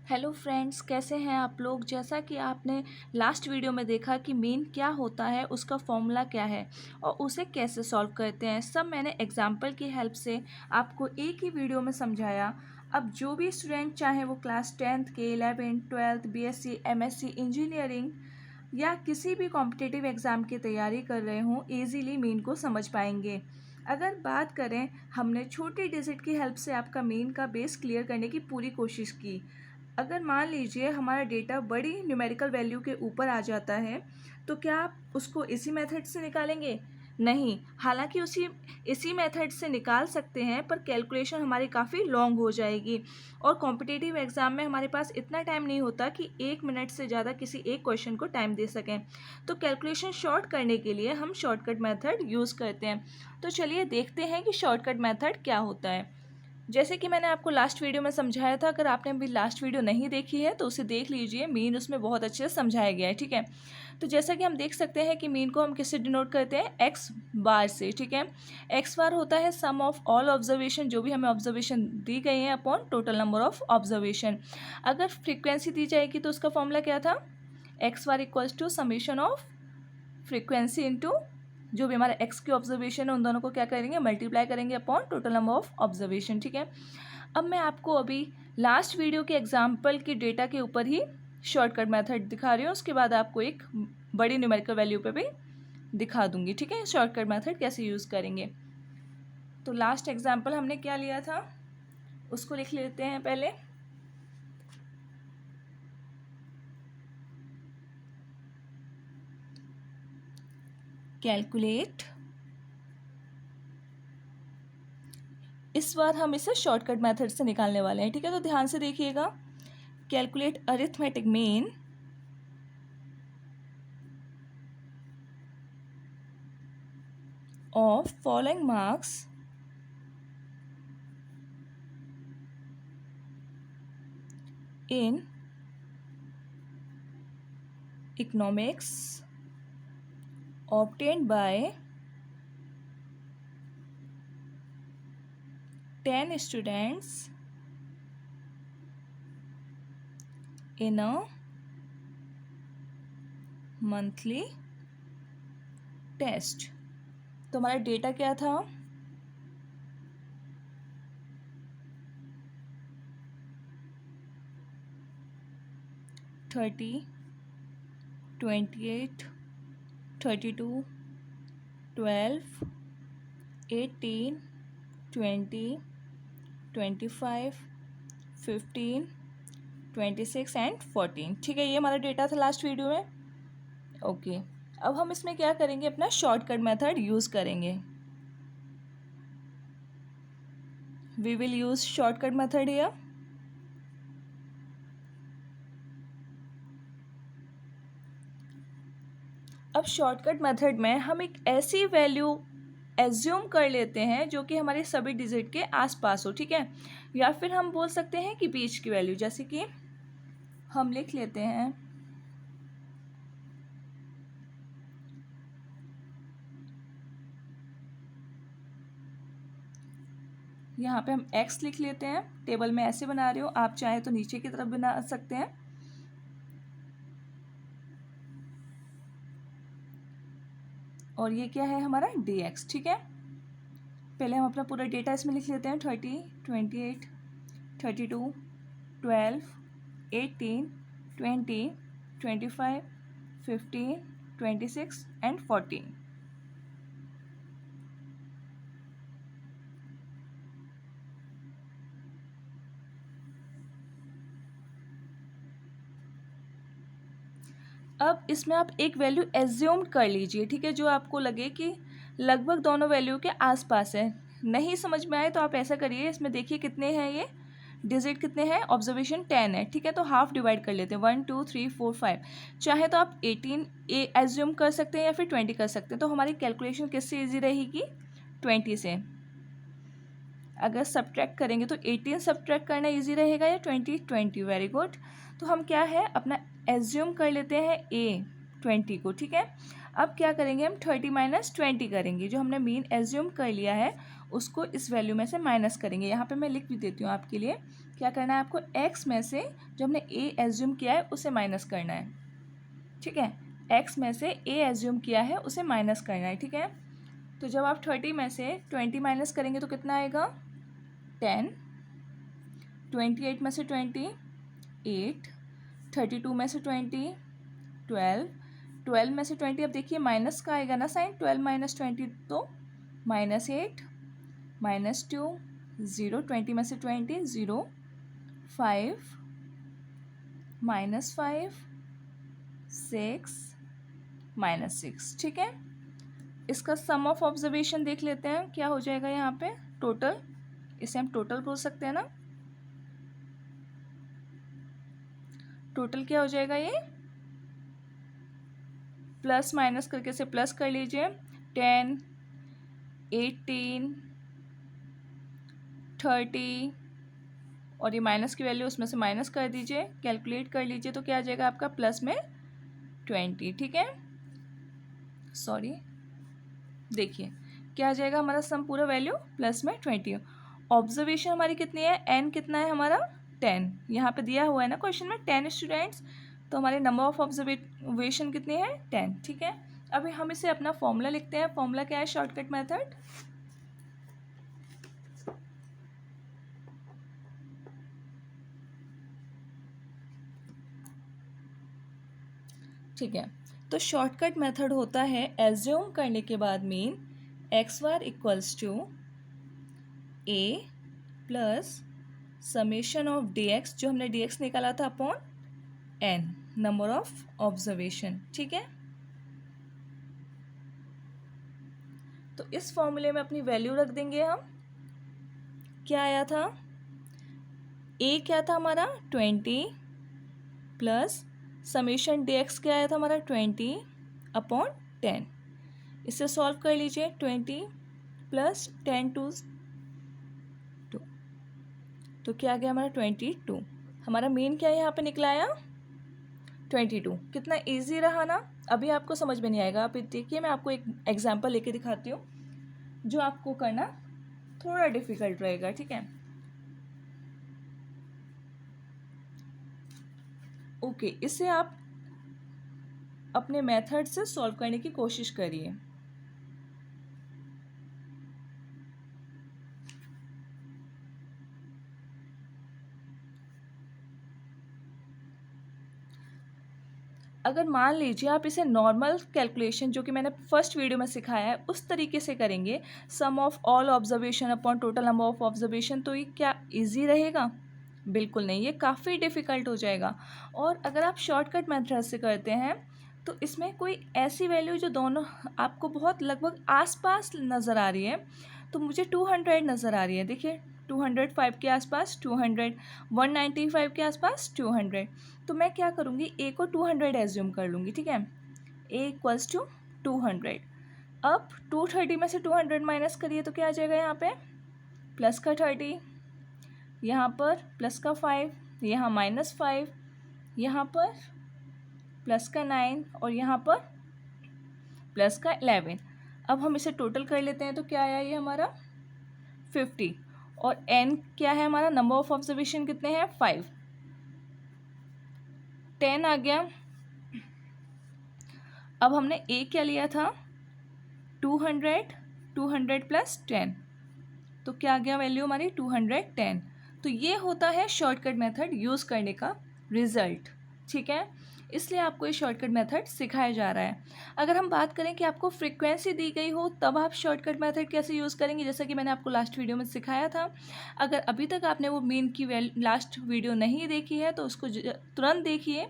Hello friends, कैसे हैं आप लोग। जैसा कि आपने लास्ट वीडियो में देखा कि मीन क्या होता है, उसका फॉर्मूला क्या है और उसे कैसे सॉल्व करते हैं, सब मैंने एग्जाम्पल की हेल्प से आपको एक ही वीडियो में समझाया। अब जो भी स्टूडेंट चाहे वो क्लास 10th के, 11th 12th BSc MSc engineering या किसी भी कॉम्पिटिटिव एग्ज़ाम की तैयारी कर रहे हों, ईजीली मीन को समझ पाएंगे। अगर बात करें, हमने छोटी डिजिट की हेल्प से आपका मीन का बेस क्लियर करने की पूरी कोशिश की। अगर मान लीजिए हमारा डेटा बड़ी न्यूमेरिकल वैल्यू के ऊपर आ जाता है, तो क्या आप उसको इसी मेथड से निकालेंगे? नहीं। हालांकि इसी मेथड से निकाल सकते हैं, पर कैलकुलेशन हमारी काफ़ी लॉन्ग हो जाएगी और कॉम्पिटिटिव एग्ज़ाम में हमारे पास इतना टाइम नहीं होता कि 1 मिनट से ज़्यादा किसी एक क्वेश्चन को टाइम दे सकें। तो कैलकुलेशन शॉर्ट करने के लिए हम शॉर्टकट मेथड यूज़ करते हैं। तो चलिए देखते हैं कि शॉर्टकट मेथड क्या होता है। जैसे कि मैंने आपको लास्ट वीडियो में समझाया था, अगर आपने अभी लास्ट वीडियो नहीं देखी है तो उसे देख लीजिए। मीन उसमें बहुत अच्छे से समझाया गया है, ठीक है। तो जैसा कि हम देख सकते हैं कि मीन को हम किससे डिनोट करते हैं, एक्स बार से, ठीक है। एक्स बार होता है सम ऑफ ऑल ऑब्जर्वेशन, जो भी हमें ऑब्जर्वेशन दी गई है upon total number of observation. अगर फ्रीक्वेंसी दी जाएगी तो उसका फॉर्मूला क्या था, X bar equals to summation of frequency into जो भी हमारा एक्स की ऑब्जर्वेशन है उन दोनों को क्या करेंगे, मल्टीप्लाई करेंगे upon total number of observation, ठीक है। अब मैं आपको अभी लास्ट वीडियो के एग्जाम्पल की डेटा के ऊपर ही शॉर्टकट मेथड दिखा रही हूँ, उसके बाद आपको एक बड़ी न्यूमेरिकल वैल्यू पे भी दिखा दूंगी, ठीक है, शॉर्टकट मेथड कैसे यूज़ करेंगे। तो लास्ट एग्जाम्पल हमने क्या लिया था उसको लिख लेते हैं पहले। कैलकुलेट, इस बार हम इसे शॉर्टकट मेथड से निकालने वाले हैं, ठीक है। तो ध्यान से देखिएगा, calculate arithmetic mean of following marks in economics obtained by 10 students in a monthly test। तो हमारा डेटा क्या था, थर्टी, 28, 32, 12, 18, 20, 25, 15, 26 एंड 14, ठीक है। ये हमारा डेटा था लास्ट वीडियो में, ओके। अब हम इसमें क्या करेंगे, अपना शॉर्टकट मेथड यूज़ करेंगे। We will use shortcut method here. अब शॉर्टकट मेथड में हम एक ऐसी वैल्यू एज्यूम कर लेते हैं जो कि हमारे सभी डिजिट के आसपास हो, ठीक है, या फिर हम बोल सकते हैं कि बीच की वैल्यू। जैसे कि हम लिख लेते हैं, यहाँ पे हम x लिख लेते हैं, टेबल में ऐसे बना रही हूँ, आप चाहे तो नीचे की तरफ बना सकते हैं। और ये क्या है हमारा dx, ठीक है। पहले हम अपना पूरा डेटा इसमें लिख लेते हैं, 30, 28, 32, 12, 18, 20, 25, 15, 26 एंड 14। अब इसमें आप एक वैल्यू एज्यूम कर लीजिए, ठीक है, जो आपको लगे कि लगभग दोनों वैल्यू के आसपास है। नहीं समझ में आए तो आप ऐसा करिए, इसमें देखिए कितने हैं ये डिजिट, कितने हैं, ऑब्जर्वेशन 10 है, ठीक है। तो हाफ डिवाइड कर लेते हैं, 1 2 3 4 5। चाहे तो आप 18 एज्यूम कर सकते हैं या फिर 20 कर सकते हैं। तो हमारी कैलकुलेशन किससे ईजी रहेगी, 20 से। अगर सब्ट्रैक्ट करेंगे तो 18 सब्ट्रैक्ट करना इजी रहेगा या 20, 20, वेरी गुड। तो हम क्या है अपना एज्यूम कर लेते हैं a 20 को, ठीक है। अब क्या करेंगे, हम 30 माइनस 20 करेंगे, जो हमने मीन एज्यूम कर लिया है उसको इस वैल्यू में से माइनस करेंगे। यहाँ पे मैं लिख भी देती हूँ आपके लिए, क्या करना है आपको, x में से जो हमने a एज्यूम किया है उसे माइनस करना है, ठीक है। x में से a एज्यूम किया है उसे माइनस करना है, ठीक है। तो जब आप 30 में से 20 माइनस करेंगे तो कितना आएगा, 10। 28 में से 20, 8। 32 में से 20, 12। 12 में से 20, अब देखिए माइनस का आएगा ना साइन, 12 माइनस 20 तो -8, -2, 0। 20 में से 20, 0, 5, -5, 6, -6, ठीक है। इसका सम ऑफ ऑब्जर्वेशन देख लेते हैं क्या हो जाएगा यहाँ पे, टोटल, इसे हम टोटल बोल सकते हैं ना। टोटल क्या हो जाएगा, ये प्लस माइनस करके से प्लस कर लीजिए, 10, 18, 30 और ये माइनस की वैल्यू उसमें से माइनस कर दीजिए, कैलकुलेट कर लीजिए तो क्या आ जाएगा आपका प्लस में 20, ठीक है। सॉरी, देखिए क्या आ जाएगा हमारा सम पूरा वैल्यू प्लस में 20। ऑब्जर्वेशन हमारी कितनी है, एन कितना है हमारा, 10। यहाँ पे दिया हुआ है ना क्वेश्चन में 10 स्टूडेंट्स, तो हमारे नंबर ऑफ ऑब्जर्वेशन कितने हैं, 10, ठीक है। अभी हम इसे अपना फॉर्मूला लिखते हैं। फॉर्मूला क्या है, शॉर्टकट मेथड, ठीक है। तो शॉर्टकट मेथड होता है एज्यूम करने के बाद mean X bar equals to A plus summation of D X, जो हमने डी एक्स निकाला था, upon N, number of observation, ठीक है। तो इस फॉर्मूले में अपनी वैल्यू रख देंगे हम। क्या आया था, ए क्या था हमारा 20 प्लस समेशन डी एक्स क्या आया था हमारा 20 अपॉन 10। इसे सॉल्व कर लीजिए, 20 प्लस 10 टू 2, तो क्या आ गया हमारा 22। हमारा मेन क्या यहाँ पे निकला आया 22। कितना इजी रहा ना। अभी आपको समझ में नहीं आएगा, आप देखिए मैं आपको एक एग्जांपल लेके दिखाती हूँ जो आपको करना थोड़ा डिफिकल्ट रहेगा, ठीक है। ओके, इसे आप अपने मेथड से सॉल्व करने की कोशिश करिए। अगर मान लीजिए आप इसे नॉर्मल कैलकुलेशन जो कि मैंने फर्स्ट वीडियो में सिखाया है उस तरीके से करेंगे, sum of all observation upon total number of observation, तो ये क्या इजी रहेगा, बिल्कुल नहीं, ये काफ़ी डिफ़िकल्ट हो जाएगा। और अगर आप शॉर्टकट मेथड से करते हैं तो इसमें कोई ऐसी वैल्यू जो दोनों आपको बहुत लगभग आसपास नज़र आ रही है, तो मुझे 200 नज़र आ रही है, देखिए 205 के आसपास 200, 195 के आसपास 200, तो मैं क्या करूँगी, ए को 200 एज्यूम कर लूँगी, ठीक है। ए इक्वल्स टू 200। अब 230 में से 200 माइनस करिए तो क्या आ जाएगा, यहाँ पे प्लस का 30, यहाँ पर प्लस का 5, यहाँ -5, यहाँ पर प्लस का 9 और यहाँ पर प्लस का 11। अब हम इसे टोटल कर लेते हैं तो क्या आया ये हमारा 50, और n क्या है हमारा, नंबर ऑफ ऑब्जर्वेशन कितने हैं 5, 10 आ गया। अब हमने a क्या लिया था 200, 200 प्लस 10, तो क्या आ गया वैल्यू हमारी 210। तो ये होता है शॉर्टकट मेथड यूज़ करने का रिज़ल्ट, ठीक है। इसलिए आपको ये शॉर्टकट मेथड सिखाया जा रहा है। अगर हम बात करें कि आपको फ्रीक्वेंसी दी गई हो तब आप शॉर्टकट मेथड कैसे यूज़ करेंगे, जैसा कि मैंने आपको लास्ट वीडियो में सिखाया था। अगर अभी तक आपने वो मीन की लास्ट वीडियो नहीं देखी है तो उसको तुरंत देखिए,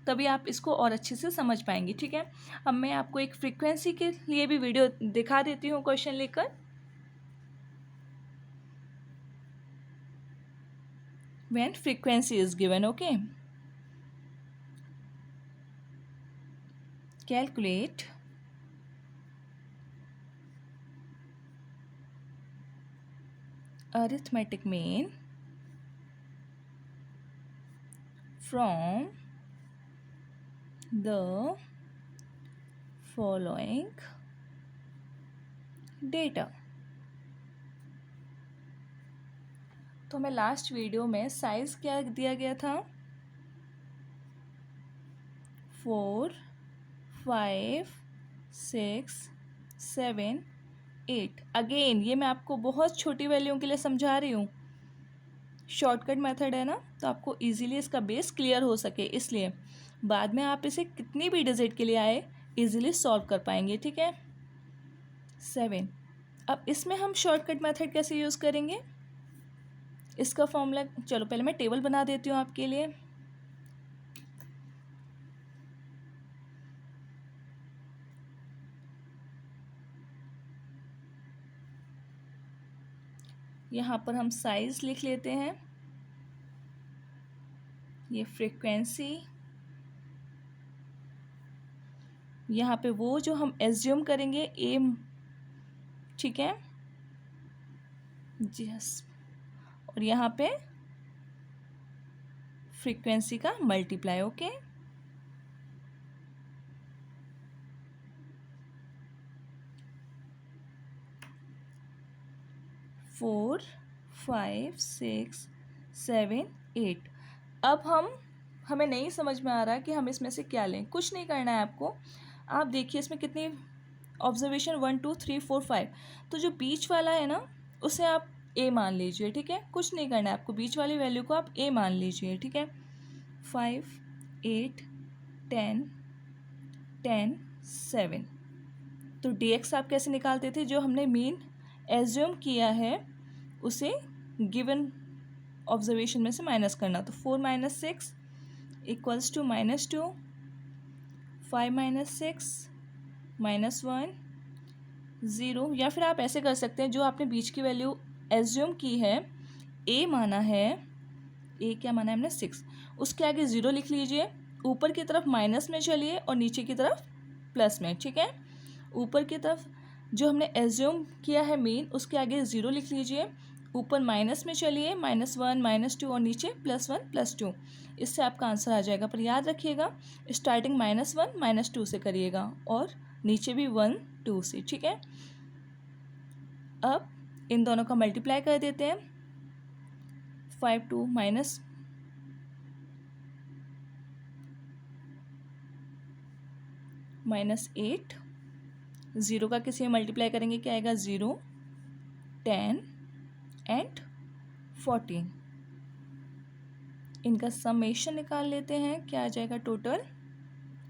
तभी आप इसको और अच्छे से समझ पाएंगे, ठीक है। अब मैं आपको एक फ्रीक्वेंसी के लिए भी वीडियो दिखा देती हूँ क्वेश्चन लेकर। When frequency is given, okay, calculate arithmetic mean from the following data. तो हमें लास्ट वीडियो में साइज़ क्या दिया गया था, 4, 5, 6, 7, 8। अगेन ये मैं आपको बहुत छोटी वैल्यू के लिए समझा रही हूँ, शॉर्टकट मेथड है ना, तो आपको इजीली इसका बेस क्लियर हो सके, इसलिए बाद में आप इसे कितनी भी डिजिट के लिए आए इजीली सॉल्व कर पाएंगे। ठीक है, 7। अब इसमें हम शॉर्टकट मेथड कैसे यूज़ करेंगे, इसका फॉर्मूला, चलो पहले मैं टेबल बना देती हूँ आपके लिए। यहाँ पर हम साइज लिख लेते हैं, ये फ्रीक्वेंसी, यहाँ पे वो जो हम एज्यूम करेंगे ए, ठीक है जी, यस, और यहाँ पे फ्रीक्वेंसी का मल्टीप्लाई। Okay, four, 5, 6, 7, 8। अब हमें नहीं समझ में आ रहा कि हम इसमें से क्या लें। कुछ नहीं करना है आपको, आप देखिए इसमें कितनी ऑब्जर्वेशन, 1, 2, 3, 4, 5, तो जो बीच वाला है ना उसे आप ए मान लीजिए। ठीक है, कुछ नहीं करना है आपको, बीच वाली वैल्यू को आप ए मान लीजिए। ठीक है, 5, 8, 10, 10, 7। तो dx आप कैसे निकालते थे, जो हमने मीन एज्यूम किया है उसे गिवन ऑब्जर्वेशन में से माइनस करना। तो 4 - 6 इक्वल्स टू -2, 5 - 6 -1, 0। या फिर आप ऐसे कर सकते हैं, जो आपने बीच की वैल्यू एज्यूम की है, ए माना है, ए क्या माना है हमने 6, उसके आगे 0 लिख लीजिए, ऊपर की तरफ माइनस में चलिए और नीचे की तरफ प्लस में। ठीक है, ऊपर की तरफ जो हमने एज्यूम किया है मीन, उसके आगे 0 लिख लीजिए, ऊपर माइनस में चलिए, -1, -2 और नीचे +1 +2। इससे आपका आंसर आ जाएगा। पर याद रखिएगा स्टार्टिंग -1 -2 से करिएगा और नीचे भी 1 2 से। ठीक है, अब इन दोनों का मल्टीप्लाई कर देते हैं, 5 2 -8, 0 का किसी में मल्टीप्लाई करेंगे क्या आएगा, 0, 10 एंड 14। इनका समेशन निकाल लेते हैं, क्या आ जाएगा टोटल,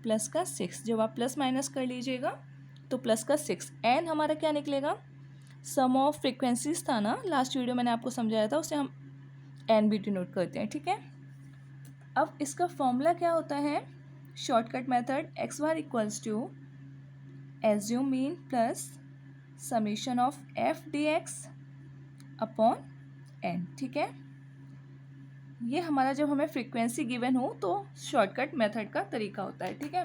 प्लस का 6। जब आप प्लस माइनस कर लीजिएगा तो प्लस का 6, एन हमारा क्या निकलेगा, सम ऑफ फ्रीक्वेंसीज था ना, लास्ट वीडियो मैंने आपको समझाया था, उसे हम एन भी डिनोट करते हैं। ठीक है, अब इसका फॉर्मूला क्या होता है, shortcut method, X bar equals to assume mean plus summation of F D X upon N. ठीक है, ये हमारा जब हमें फ्रीक्वेंसी गिवन हो तो शॉर्टकट मेथड का तरीका होता है। ठीक है,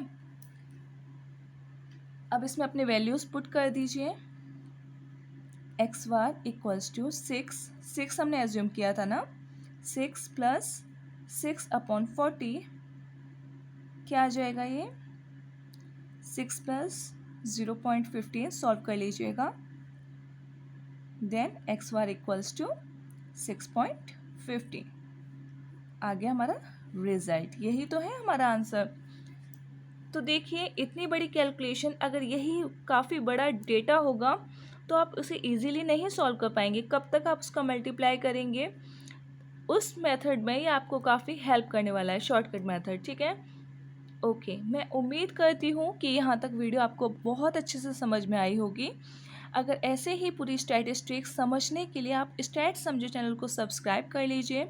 अब इसमें अपने वैल्यूज़ पुट कर दीजिए, एक्स बार इक्वल्स टू 6 हमने एज्यूम किया था ना, 6 + 6 अपॉन 40 क्या आ जाएगा, ये 6 + 0.15 सॉल्व कर लीजिएगा, then X bar equals to 6.15 आ गया हमारा रिजल्ट। यही तो है हमारा आंसर। तो देखिए इतनी बड़ी कैलकुलेशन, अगर यही काफ़ी बड़ा डेटा होगा तो आप उसे इजीली नहीं सॉल्व कर पाएंगे। कब तक आप उसका मल्टीप्लाई करेंगे, उस मेथड में ये आपको काफ़ी हेल्प करने वाला है, शॉर्टकट मेथड। ठीक है, ओके, मैं उम्मीद करती हूँ कि यहाँ तक वीडियो आपको बहुत अच्छे से समझ में आई होगी। अगर ऐसे ही पूरी स्टैटिस्टिक्स समझने के लिए आप स्टैट समझो चैनल को सब्सक्राइब कर लीजिए,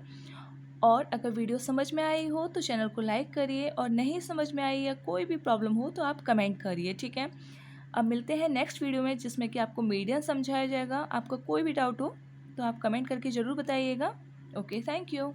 और अगर वीडियो समझ में आई हो तो चैनल को लाइक करिए, और नहीं समझ में आई या कोई भी प्रॉब्लम हो तो आप कमेंट करिए। ठीक है, अब मिलते हैं नेक्स्ट वीडियो में, जिसमें कि आपको मीडियम समझाया जाएगा। आपका कोई भी डाउट हो तो आप कमेंट करके ज़रूर बताइएगा। Okay, thank you.